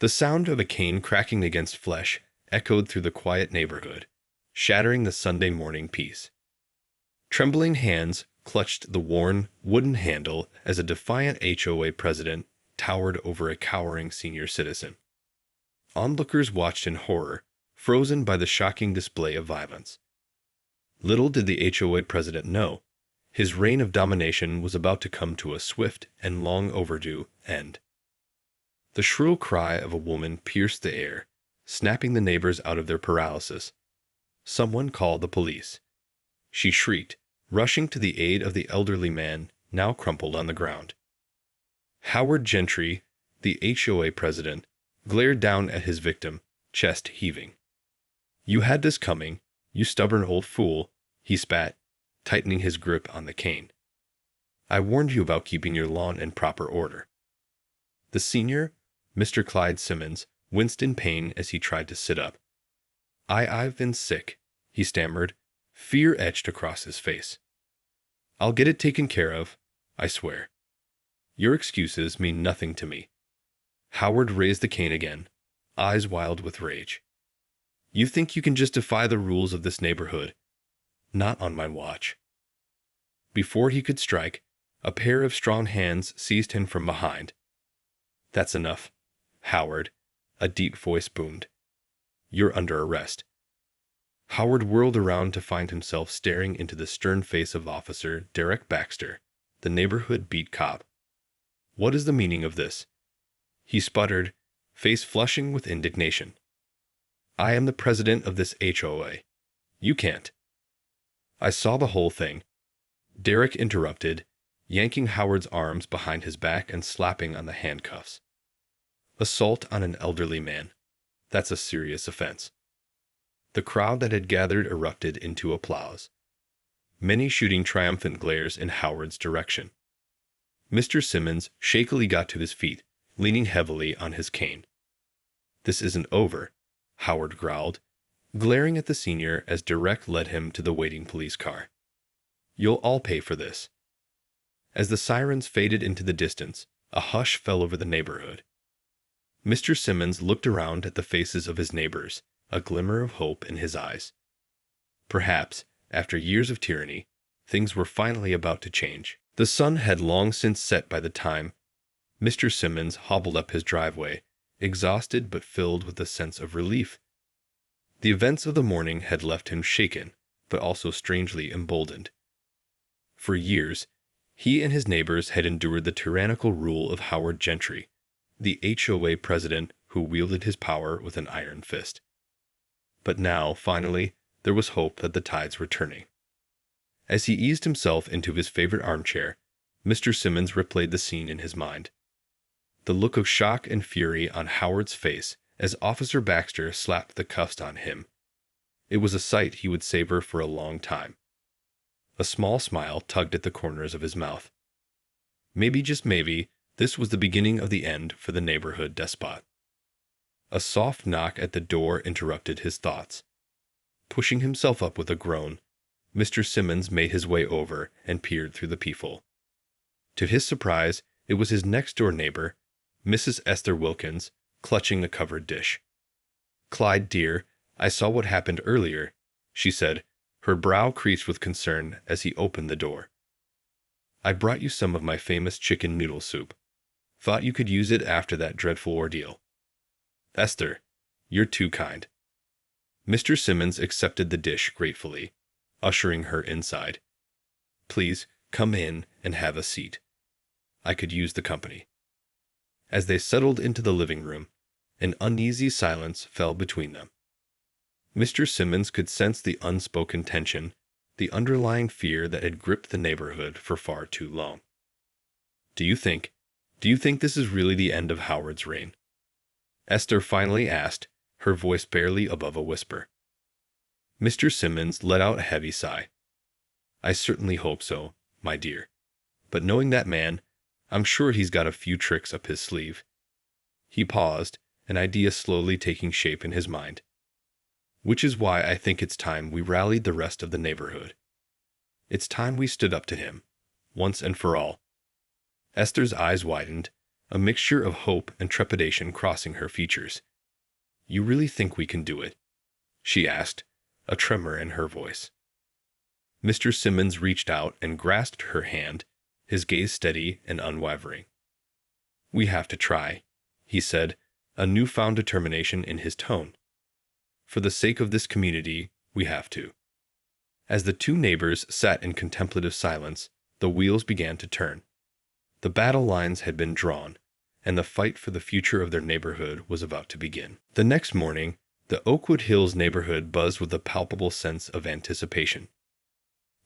The sound of a cane cracking against flesh echoed through the quiet neighborhood, shattering the Sunday morning peace. Trembling hands clutched the worn wooden handle as a defiant HOA president towered over a cowering senior citizen. Onlookers watched in horror, frozen by the shocking display of violence. Little did the HOA president know, his reign of domination was about to come to a swift and long overdue end. The shrill cry of a woman pierced the air, snapping the neighbors out of their paralysis. Someone called the police. She shrieked, rushing to the aid of the elderly man now crumpled on the ground. Howard Gentry, the HOA president, glared down at his victim, chest heaving. "You had this coming, you stubborn old fool," he spat, tightening his grip on the cane. "I warned you about keeping your lawn in proper order." The senior, Mr. Clyde Simmons, winced in pain as he tried to sit up. I've been sick," he stammered, fear etched across his face. "I'll get it taken care of, I swear. Your excuses mean nothing to me." Howard raised the cane again, eyes wild with rage. "You think you can just defy the rules of this neighborhood? Not on my watch." Before he could strike, a pair of strong hands seized him from behind. "That's enough, Howard," a deep voice boomed. "You're under arrest." Howard whirled around to find himself staring into the stern face of Officer Derek Baxter, the neighborhood beat cop. "What is the meaning of this?" he sputtered, face flushing with indignation. "I am the president of this HOA. You can't." "I saw the whole thing," Derek interrupted, yanking Howard's arms behind his back and slapping on the handcuffs. "Assault on an elderly man. That's a serious offense." The crowd that had gathered erupted into applause, many shooting triumphant glares in Howard's direction. Mr. Simmons shakily got to his feet, leaning heavily on his cane. "This isn't over," Howard growled, glaring at the senior as Derek led him to the waiting police car. "You'll all pay for this." As the sirens faded into the distance, a hush fell over the neighborhood. Mr. Simmons looked around at the faces of his neighbors, a glimmer of hope in his eyes. Perhaps, after years of tyranny, things were finally about to change. The sun had long since set by the time Mr. Simmons hobbled up his driveway, exhausted but filled with a sense of relief. The events of the morning had left him shaken, but also strangely emboldened. For years, he and his neighbors had endured the tyrannical rule of Howard Gentry, the HOA president who wielded his power with an iron fist. But now, finally, there was hope that the tides were turning. As he eased himself into his favorite armchair, Mr. Simmons replayed the scene in his mind. The look of shock and fury on Howard's face as Officer Baxter slapped the cuffs on him. It was a sight he would savor for a long time. A small smile tugged at the corners of his mouth. Maybe, just maybe, this was the beginning of the end for the neighborhood despot. A soft knock at the door interrupted his thoughts. Pushing himself up with a groan, Mr. Simmons made his way over and peered through the peephole. To his surprise, it was his next-door neighbor, Mrs. Esther Wilkins, clutching a covered dish. "Clyde, dear, I saw what happened earlier," she said, her brow creased with concern as he opened the door. "I brought you some of my famous chicken noodle soup. Thought you could use it after that dreadful ordeal." "Esther, you're too kind." Mr. Simmons accepted the dish gratefully, ushering her inside. "Please, come in and have a seat. I could use the company." As they settled into the living room, an uneasy silence fell between them. Mr. Simmons could sense the unspoken tension, the underlying fear that had gripped the neighborhood for far too long. Do you think this is really the end of Howard's reign?" Esther finally asked, her voice barely above a whisper. Mr. Simmons let out a heavy sigh. "I certainly hope so, my dear. But knowing that man, I'm sure he's got a few tricks up his sleeve." He paused, an idea slowly taking shape in his mind. "Which is why I think it's time we rallied the rest of the neighborhood. It's time we stood up to him, once and for all." Esther's eyes widened, a mixture of hope and trepidation crossing her features. "You really think we can do it?" she asked, a tremor in her voice. Mr. Simmons reached out and grasped her hand, his gaze steady and unwavering. "We have to try," he said, a newfound determination in his tone. "For the sake of this community, we have to." As the two neighbors sat in contemplative silence, the wheels began to turn. The battle lines had been drawn, and the fight for the future of their neighborhood was about to begin. The next morning, the Oakwood Hills neighborhood buzzed with a palpable sense of anticipation.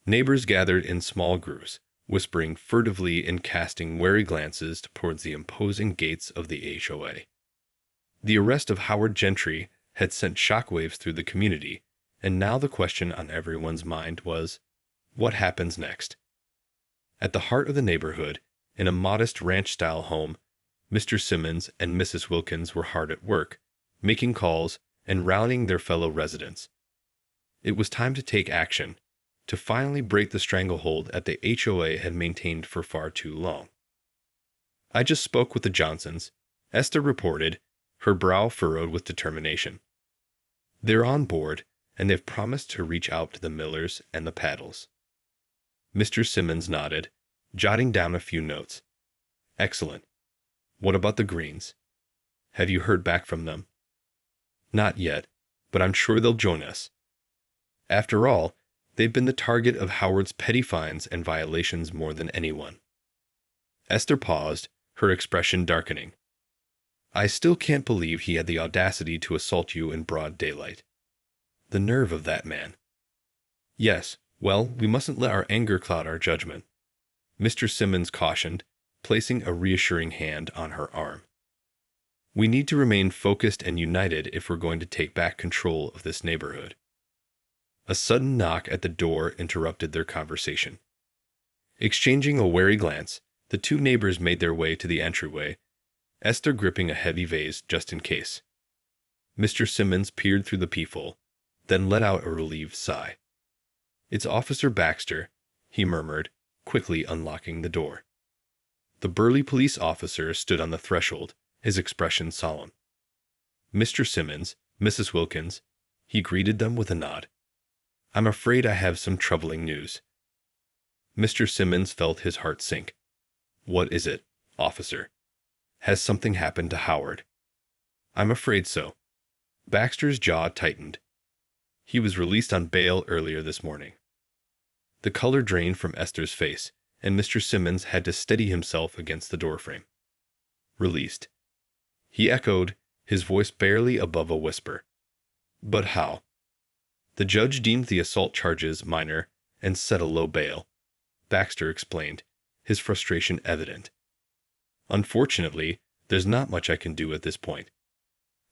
Neighbors gathered in small groups, whispering furtively and casting wary glances towards the imposing gates of the HOA. The arrest of Howard Gentry had sent shockwaves through the community, and now the question on everyone's mind was, what happens next? At the heart of the neighborhood, in a modest ranch-style home, Mr. Simmons and Mrs. Wilkins were hard at work, making calls and rallying their fellow residents. It was time to take action, to finally break the stranglehold that the HOA had maintained for far too long. "I just spoke with the Johnsons," Esther reported, her brow furrowed with determination. "They're on board, and they've promised to reach out to the Millers and the Paddles." Mr. Simmons nodded, jotting down a few notes. "Excellent. What about the Greens? Have you heard back from them?" "Not yet, but I'm sure they'll join us. After all, they've been the target of Howard's petty fines and violations more than anyone." Esther paused, her expression darkening. "I still can't believe he had the audacity to assault you in broad daylight. The nerve of that man." "Yes, well, we mustn't let our anger cloud our judgment," Mr. Simmons cautioned, placing a reassuring hand on her arm. "We need to remain focused and united if we're going to take back control of this neighborhood." A sudden knock at the door interrupted their conversation. Exchanging a wary glance, the two neighbors made their way to the entryway, Esther gripping a heavy vase just in case. Mr. Simmons peered through the peephole, then let out a relieved sigh. "It's Officer Baxter," he murmured, quickly unlocking the door. The burly police officer stood on the threshold, his expression solemn. "Mr. Simmons, Mrs. Wilkins," he greeted them with a nod. "I'm afraid I have some troubling news." Mr. Simmons felt his heart sink. "What is it, officer? Has something happened to Howard?" "I'm afraid so." Baxter's jaw tightened. "He was released on bail earlier this morning." The color drained from Esther's face, and Mr. Simmons had to steady himself against the doorframe. "Released," he echoed, his voice barely above a whisper. "But how?" "The judge deemed the assault charges minor and set a low bail," Baxter explained, his frustration evident. "Unfortunately, there's not much I can do at this point.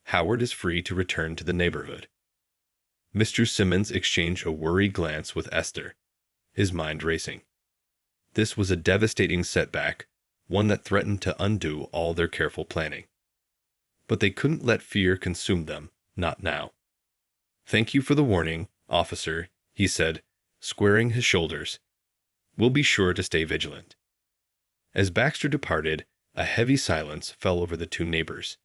Howard is free to return to the neighborhood." Mr. Simmons exchanged a worried glance with Esther, his mind racing. This was a devastating setback, one that threatened to undo all their careful planning. But they couldn't let fear consume them, not now. "Thank you for the warning, officer," he said, squaring his shoulders. "We'll be sure to stay vigilant." As Baxter departed, a heavy silence fell over the two neighbors.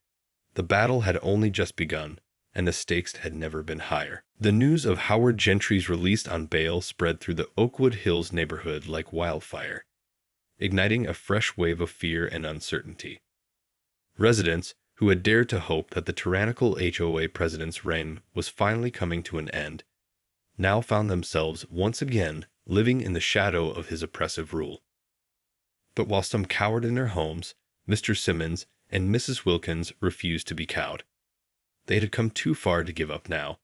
The battle had only just begun, and the stakes had never been higher. The news of Howard Gentry's release on bail spread through the Oakwood Hills neighborhood like wildfire, igniting a fresh wave of fear and uncertainty. Residents, who had dared to hope that the tyrannical HOA president's reign was finally coming to an end, now found themselves once again living in the shadow of his oppressive rule. But while some cowered in their homes, Mr. Simmons and Mrs. Wilkins refused to be cowed. They had come too far to give up now,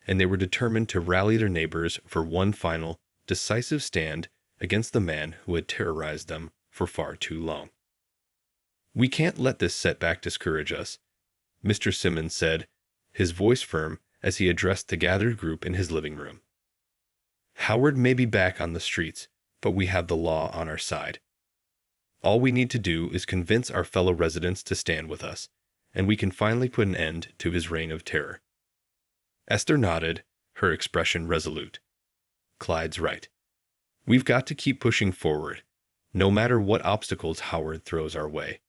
and they were determined to rally their neighbors for one final, decisive stand against the man who had terrorized them for far too long. "We can't let this setback discourage us," Mr. Simmons said, his voice firm as he addressed the gathered group in his living room. "Howard may be back on the streets, but we have the law on our side. All we need to do is convince our fellow residents to stand with us, and we can finally put an end to his reign of terror." Esther nodded, her expression resolute. "Clyde's right. We've got to keep pushing forward, no matter what obstacles Howard throws our way.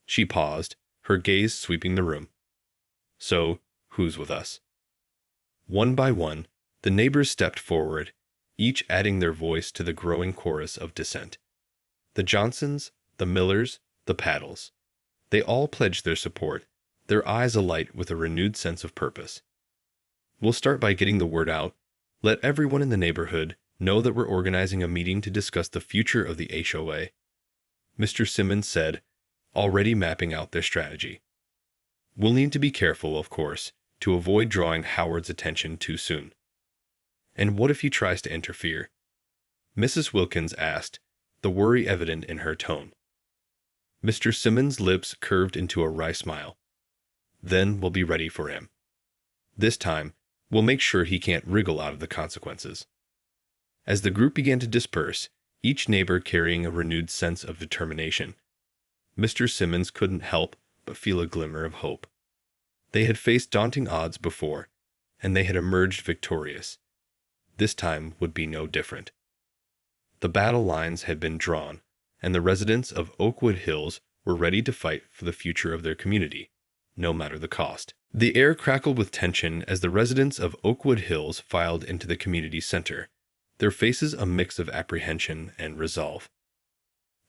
She paused, her gaze sweeping the room. So, who's with us? One by one, the neighbors stepped forward, each adding their voice to the growing chorus of dissent. The Johnsons, the Millers, the Paddles. They all pledged their support, their eyes alight with a renewed sense of purpose. We'll start by getting the word out. Let everyone in the neighborhood know that we're organizing a meeting to discuss the future of the HOA. Mr. Simmons said, already mapping out their strategy. We'll need to be careful, of course, to avoid drawing Howard's attention too soon. And what if he tries to interfere? Mrs. Wilkins asked, the worry evident in her tone. Mr. Simmons' lips curved into a wry smile. Then we'll be ready for him. This time, we'll make sure he can't wriggle out of the consequences. As the group began to disperse, each neighbor carrying a renewed sense of determination, Mr. Simmons couldn't help but feel a glimmer of hope. They had faced daunting odds before, and they had emerged victorious. This time would be no different. The battle lines had been drawn, and the residents of Oakwood Hills were ready to fight for the future of their community, no matter the cost. The air crackled with tension as the residents of Oakwood Hills filed into the community center, their faces a mix of apprehension and resolve.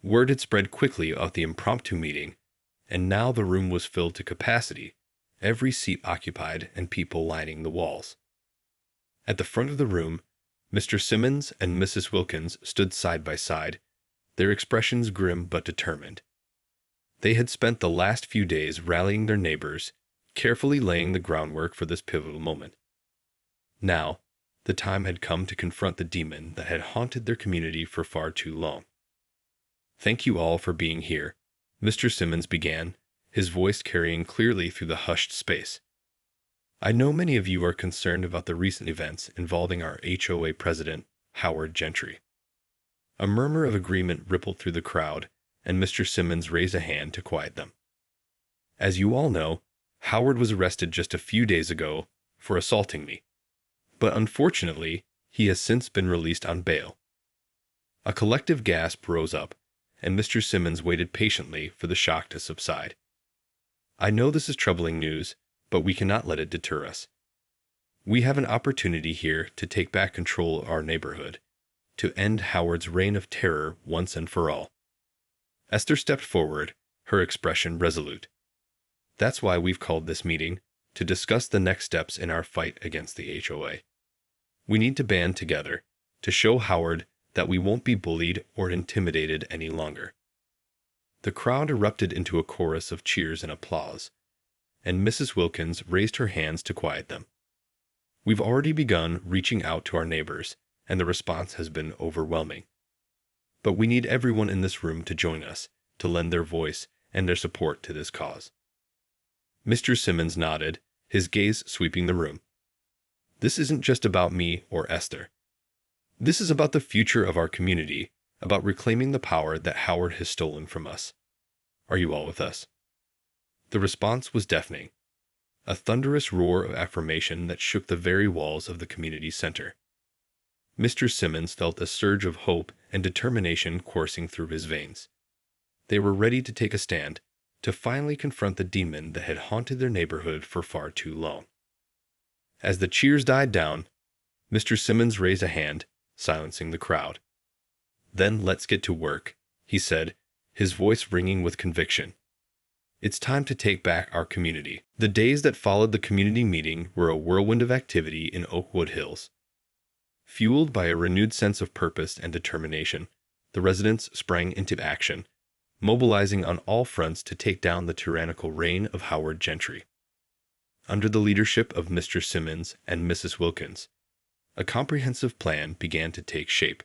Word had spread quickly about the impromptu meeting, and now the room was filled to capacity, every seat occupied and people lining the walls. At the front of the room, Mr. Simmons and Mrs. Wilkins stood side by side, their expressions grim but determined. They had spent the last few days rallying their neighbors, carefully laying the groundwork for this pivotal moment. Now, the time had come to confront the demon that had haunted their community for far too long. Thank you all for being here, Mr. Simmons began, his voice carrying clearly through the hushed space. I know many of you are concerned about the recent events involving our HOA president, Howard Gentry. A murmur of agreement rippled through the crowd, and Mr. Simmons raised a hand to quiet them. As you all know, Howard was arrested just a few days ago for assaulting me. But unfortunately, he has since been released on bail. A collective gasp rose up, and Mr. Simmons waited patiently for the shock to subside. I know this is troubling news, but we cannot let it deter us. We have an opportunity here to take back control of our neighborhood, to end Howard's reign of terror once and for all. Esther stepped forward, her expression resolute. That's why we've called this meeting, to discuss the next steps in our fight against the HOA. We need to band together, to show Howard that we won't be bullied or intimidated any longer. The crowd erupted into a chorus of cheers and applause, and Mrs. Wilkins raised her hands to quiet them. We've already begun reaching out to our neighbors, and the response has been overwhelming. But we need everyone in this room to join us, to lend their voice and their support to this cause. Mr. Simmons nodded, his gaze sweeping the room. This isn't just about me or Esther. This is about the future of our community, about reclaiming the power that Howard has stolen from us. Are you all with us? The response was deafening, a thunderous roar of affirmation that shook the very walls of the community center. Mr. Simmons felt a surge of hope and determination coursing through his veins. They were ready to take a stand, to finally confront the demon that had haunted their neighborhood for far too long. As the cheers died down, Mr. Simmons raised a hand, silencing the crowd. Then let's get to work, he said, his voice ringing with conviction. It's time to take back our community. The days that followed the community meeting were a whirlwind of activity in Oakwood Hills. Fueled by a renewed sense of purpose and determination, the residents sprang into action, mobilizing on all fronts to take down the tyrannical reign of Howard Gentry. Under the leadership of Mr. Simmons and Mrs. Wilkins, a comprehensive plan began to take shape.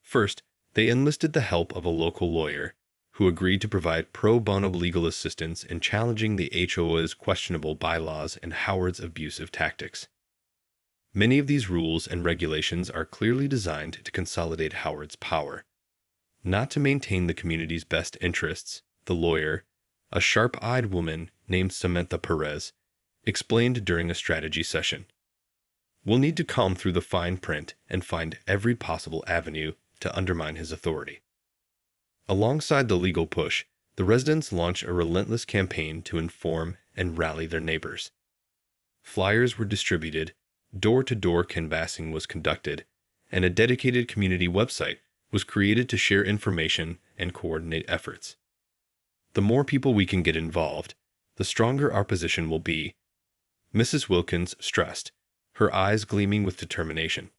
First, they enlisted the help of a local lawyer, who agreed to provide pro bono legal assistance in challenging the HOA's questionable bylaws and Howard's abusive tactics. Many of these rules and regulations are clearly designed to consolidate Howard's power. Not to maintain the community's best interests, the lawyer, a sharp-eyed woman named Samantha Perez, explained during a strategy session. We'll need to comb through the fine print and find every possible avenue to undermine his authority. Alongside the legal push, the residents launched a relentless campaign to inform and rally their neighbors. Flyers were distributed, door-to-door canvassing was conducted, and a dedicated community website was created to share information and coordinate efforts. The more people we can get involved, the stronger our position will be, Mrs. Wilkins stressed, her eyes gleaming with determination.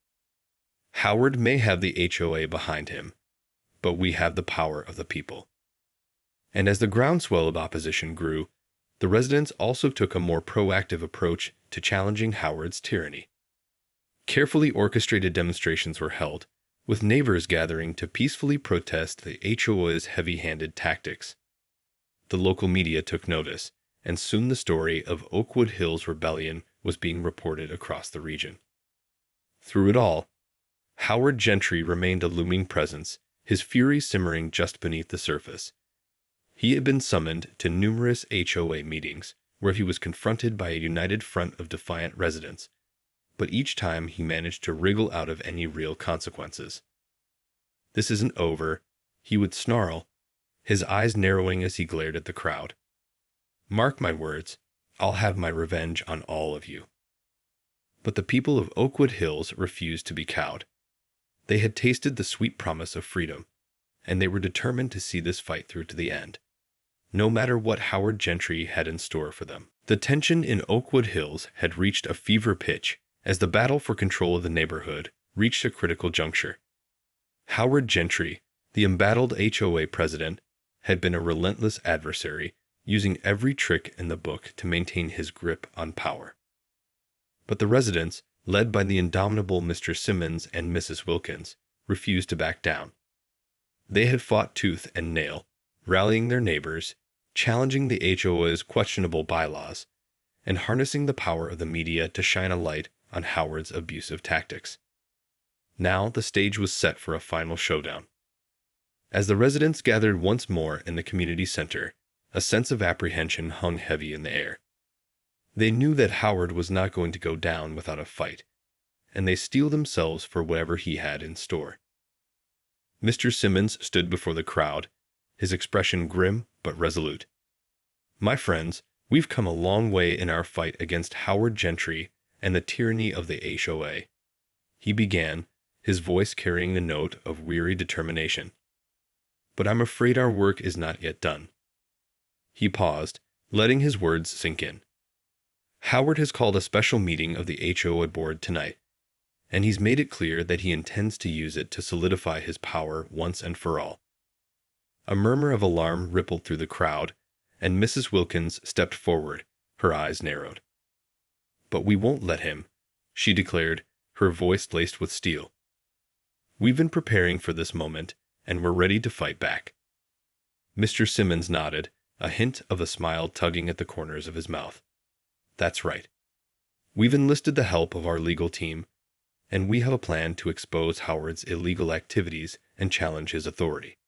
Howard may have the HOA behind him, but we have the power of the people. And as the groundswell of opposition grew, the residents also took a more proactive approach to challenging Howard's tyranny. Carefully orchestrated demonstrations were held, with neighbors gathering to peacefully protest the HOA's heavy-handed tactics. The local media took notice, and soon the story of Oakwood Hills Rebellion was being reported across the region. Through it all, Howard Gentry remained a looming presence, his fury simmering just beneath the surface. He had been summoned to numerous HOA meetings, where he was confronted by a united front of defiant residents, but each time he managed to wriggle out of any real consequences. "This isn't over," he would snarl, his eyes narrowing as he glared at the crowd. "Mark my words, I'll have my revenge on all of you." But the people of Oakwood Hills refused to be cowed. They had tasted the sweet promise of freedom, and they were determined to see this fight through to the end, no matter what Howard Gentry had in store for them. The tension in Oakwood Hills had reached a fever pitch as the battle for control of the neighborhood reached a critical juncture. Howard Gentry, the embattled HOA president, had been a relentless adversary, using every trick in the book to maintain his grip on power. But the residents, led by the indomitable Mr. Simmons and Mrs. Wilkins, refused to back down. They had fought tooth and nail, rallying their neighbors, challenging the HOA's questionable bylaws, and harnessing the power of the media to shine a light on Howard's abusive tactics. Now the stage was set for a final showdown. As the residents gathered once more in the community center, a sense of apprehension hung heavy in the air. They knew that Howard was not going to go down without a fight, and they steeled themselves for whatever he had in store. Mr. Simmons stood before the crowd, his expression grim but resolute. "My friends, we've come a long way in our fight against Howard Gentry and the tyranny of the HOA," he began, his voice carrying the note of weary determination. "But I'm afraid our work is not yet done." He paused, letting his words sink in. "Howard has called a special meeting of the HOA board tonight, and he's made it clear that he intends to use it to solidify his power once and for all." A murmur of alarm rippled through the crowd, and Mrs. Wilkins stepped forward, her eyes narrowed. "But we won't let him," she declared, her voice laced with steel. "We've been preparing for this moment, and we're ready to fight back." Mr. Simmons nodded, a hint of a smile tugging at the corners of his mouth. "That's right. We've enlisted the help of our legal team, and we have a plan to expose Howard's illegal activities and challenge his authority."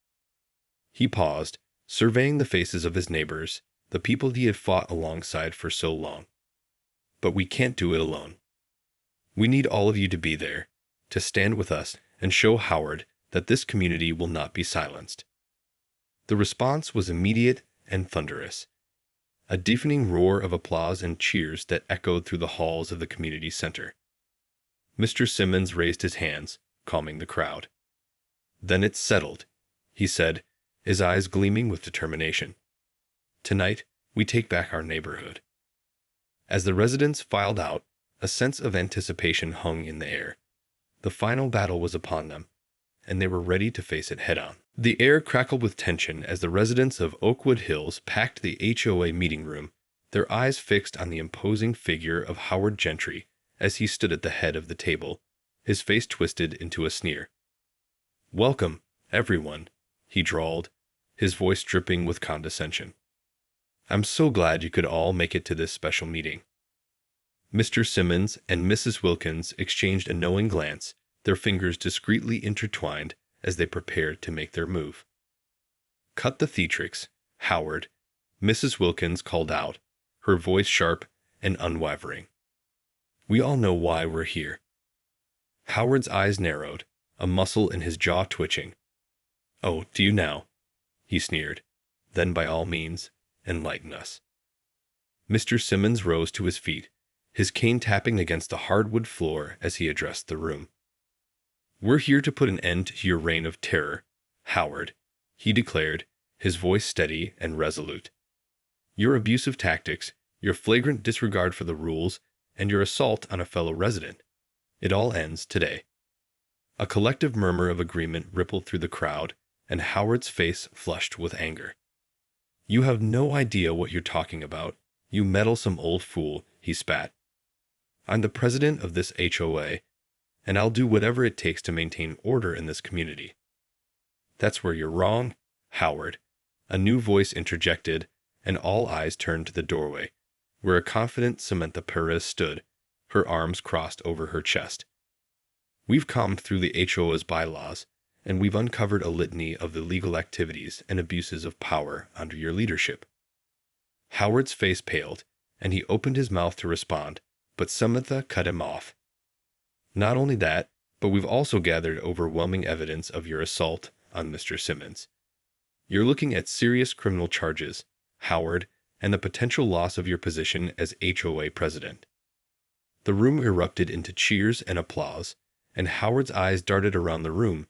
He paused, surveying the faces of his neighbors, the people he had fought alongside for so long. "But we can't do it alone. We need all of you to be there, to stand with us and show Howard that this community will not be silenced." The response was immediate and thunderous, a deafening roar of applause and cheers that echoed through the halls of the community center. Mr. Simmons raised his hands, calming the crowd. "Then it's settled," he said, his eyes gleaming with determination. "Tonight, we take back our neighborhood." As the residents filed out, a sense of anticipation hung in the air. The final battle was upon them, and they were ready to face it head-on. The air crackled with tension as the residents of Oakwood Hills packed the HOA meeting room, their eyes fixed on the imposing figure of Howard Gentry as he stood at the head of the table, his face twisted into a sneer. "Welcome, everyone," he drawled, his voice dripping with condescension. "I'm so glad you could all make it to this special meeting." Mr. Simmons and Mrs. Wilkins exchanged a knowing glance, their fingers discreetly intertwined as they prepared to make their move. "Cut the theatrics, Howard," Mrs. Wilkins called out, her voice sharp and unwavering. "We all know why we're here." Howard's eyes narrowed, a muscle in his jaw twitching. "Oh, do you now?" he sneered. then by all means, enlighten us. Mr. Simmons rose to his feet, his cane tapping against the hardwood floor as he addressed the room. We're here to put an end to your reign of terror, Howard, he declared, his voice steady and resolute. Your abusive tactics, your flagrant disregard for the rules, and your assault on a fellow resident. It all ends today. A collective murmur of agreement rippled through the crowd, and Howard's face flushed with anger. You have no idea what you're talking about, you meddlesome old fool, he spat. I'm the president of this HOA, and I'll do whatever it takes to maintain order in this community. That's where you're wrong, Howard, a new voice interjected, and all eyes turned to the doorway, where a confident Samantha Perez stood, her arms crossed over her chest. We've combed through the HOA's bylaws, and we've uncovered a litany of the legal activities and abuses of power under your leadership. Howard's face paled, and he opened his mouth to respond, but Samantha cut him off. Not only that, but we've also gathered overwhelming evidence of your assault on Mr. Simmons. You're looking at serious criminal charges, Howard, and the potential loss of your position as HOA president. The room erupted into cheers and applause, and Howard's eyes darted around the room,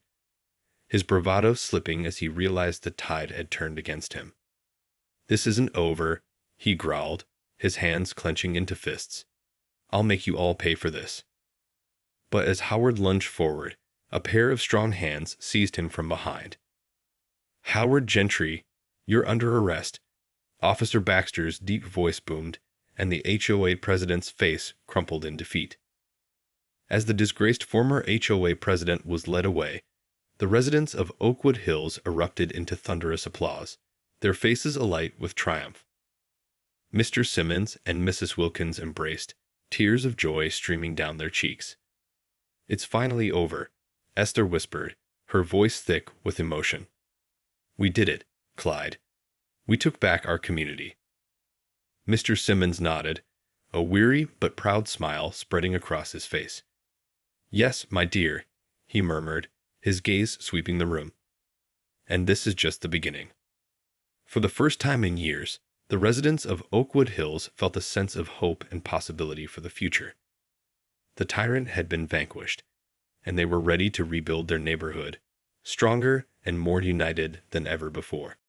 his bravado slipping as he realized the tide had turned against him. This isn't over, he growled, his hands clenching into fists. I'll make you all pay for this. But as Howard lunged forward, a pair of strong hands seized him from behind. Howard Gentry, you're under arrest, Officer Baxter's deep voice boomed, and the HOA president's face crumpled in defeat. As the disgraced former HOA president was led away, the residents of Oakwood Hills erupted into thunderous applause, their faces alight with triumph. Mr. Simmons and Mrs. Wilkins embraced, tears of joy streaming down their cheeks. It's finally over, Esther whispered, her voice thick with emotion. We did it, Clyde. We took back our community. Mr. Simmons nodded, a weary but proud smile spreading across his face. Yes, my dear, he murmured, his gaze sweeping the room. And this is just the beginning. For the first time in years, the residents of Oakwood Hills felt a sense of hope and possibility for the future. The tyrant had been vanquished, and they were ready to rebuild their neighborhood, stronger and more united than ever before.